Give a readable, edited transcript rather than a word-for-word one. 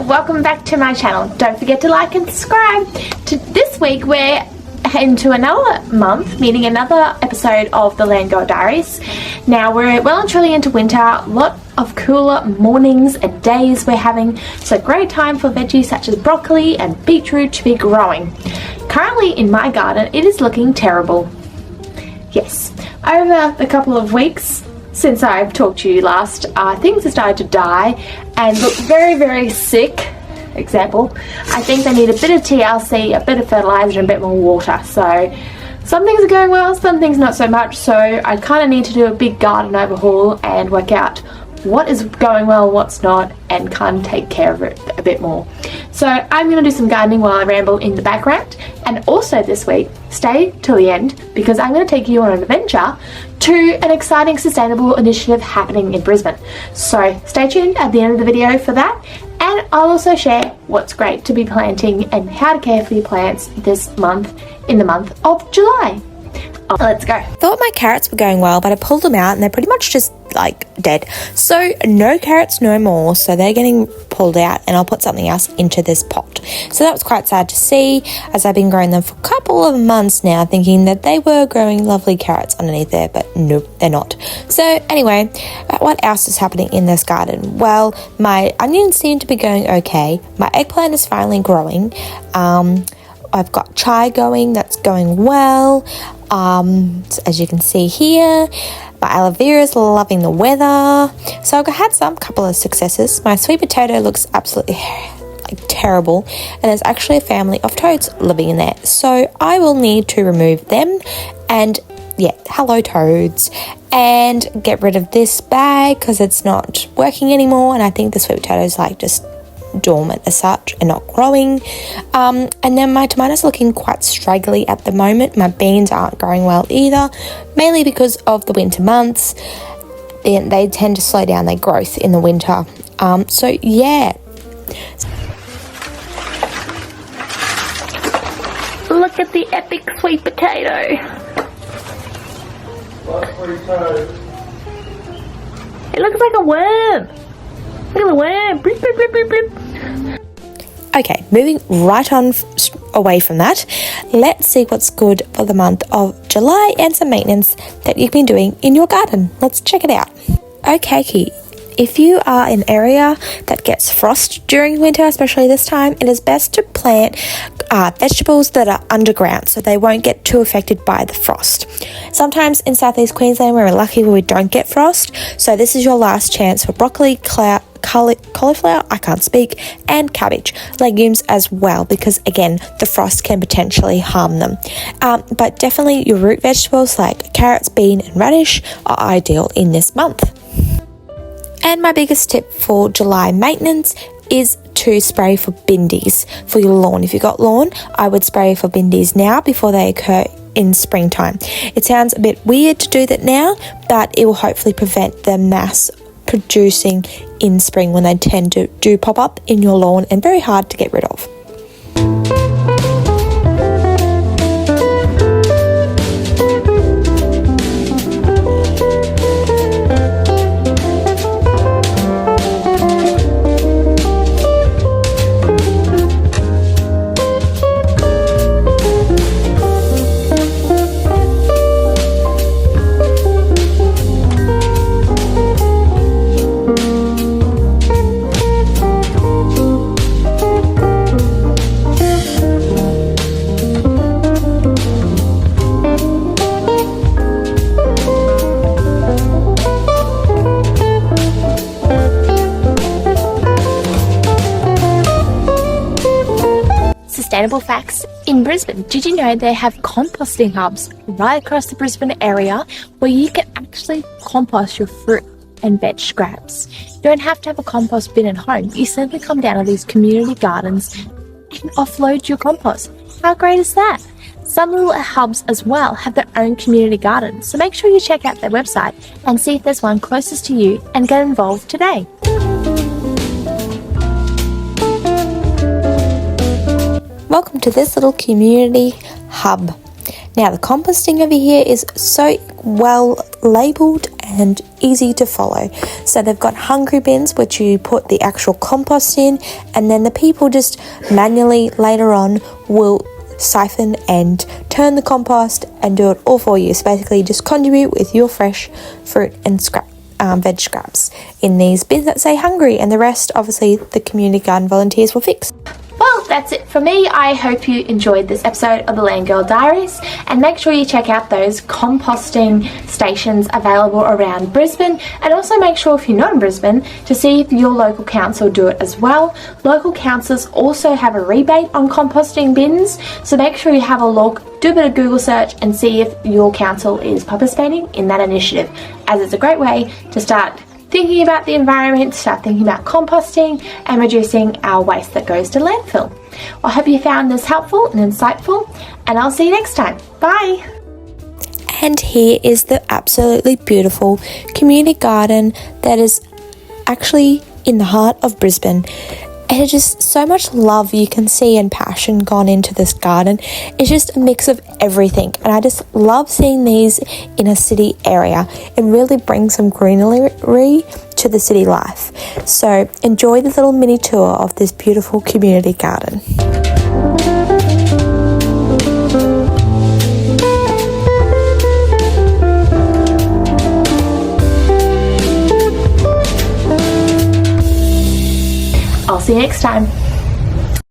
welcome back to my channel. Don't forget to like and subscribe. This week we're into another month, meaning another episode of the Land Girl Diaries. Now we're well and truly into winter, a lot of cooler mornings and days we're having, so great time for veggies such as broccoli and beetroot to be growing. Currently in my garden it is looking terrible. Yes, over the couple of weeks since I've talked to you last, things have started to die and look very sick. Example, I think they need a bit of TLC, a bit of fertilizer and a bit more water. So some things are going well, some things not so much, so I kind of need to do a big garden overhaul and work out what is going well, what's not, and kind of take care of it a bit more. So I'm going to do some gardening while I ramble in the background, and also this week stay till the end because I'm going to take you on an adventure to an exciting sustainable initiative happening in Brisbane. So stay tuned at the end of the video for that, and I'll also share what's great to be planting and how to care for your plants this month in the month of July. Let's go. Thought my carrots were going well, but I pulled them out and they're pretty much just like dead. So no carrots no more, so they're getting pulled out and I'll put something else into this pot. So that was quite sad to see, as I've been growing them for a couple of months now, thinking that they were growing lovely carrots underneath there, but nope, they're not. So anyway, what else is happening in this garden? Well, my onions seem to be going okay. My eggplant is finally growing. I've got chai going, that's going well. As you can see here, my aloe vera is loving the weather. So I've had some couple of successes. My sweet potato looks absolutely terrible, and there's actually a family of toads living in there. So I will need to remove them and hello toads, and get rid of this bag because it's not working anymore, and I think the sweet potato is just dormant as such and not growing. And then my tomatoes are looking quite straggly at the moment. My beans aren't growing well either, mainly because of the winter months. They tend to slow down their growth in the winter. So yeah. Look at the epic sweet potato. It looks like a worm. Look at the worm. Blip, blip, blip, blip, blip. Okay, moving right on away from that, let's see what's good for the month of July and some maintenance that you've been doing in your garden. Let's check it out. Okay, if you are in an area that gets frost during winter, especially this time, it is best to plant vegetables that are underground so they won't get too affected by the frost. Sometimes in southeast Queensland we're lucky where we don't get frost, so this is your last chance for broccoli, cauliflower, I can't speak, and cabbage, legumes as well, because again the frost can potentially harm them. But definitely your root vegetables like carrots, bean and radish are ideal in this month. And my biggest tip for July maintenance is to spray for bindies for your lawn. If you've got lawn, I would spray for bindies now before they occur in springtime. It sounds a bit weird to do that now, but it will hopefully prevent the mass producing in spring when they tend to do pop up in your lawn and very hard to get rid of. Sustainable facts in Brisbane. Did you know they have composting hubs right across the Brisbane area where you can actually compost your fruit and veg scraps? You don't have to have a compost bin at home. You simply come down to these community gardens and offload your compost. How great is that? Some little hubs as well have their own community gardens, so make sure you check out their website and see if there's one closest to you and get involved today. Welcome to this little community hub. Now the composting over here is so well labelled and easy to follow. So they've got hungry bins which you put the actual compost in, and then the people just manually later on will siphon and turn the compost and do it all for you. So basically just contribute with your fresh fruit and veg scraps in these bins that say hungry, and the rest obviously the community garden volunteers will fix. Well, that's it for me. I hope you enjoyed this episode of the Land Girl Diaries, and make sure you check out those composting stations available around Brisbane, and also make sure if you're not in Brisbane to see if your local council do it as well. Local councils also have a rebate on composting bins, so make sure you have a look, do a bit of Google search and see if your council is participating in that initiative, as it's a great way to start thinking about the environment, start thinking about composting and reducing our waste that goes to landfill. Well, I hope you found this helpful and insightful, and I'll see you next time. Bye! And here is the absolutely beautiful community garden that is actually in the heart of Brisbane. And it's just so much love you can see and passion gone into this garden. It's just a mix of everything, and I just love seeing these in a city area. It really brings some greenery to the city life. So enjoy this little mini tour of this beautiful community garden. I'll see you next time.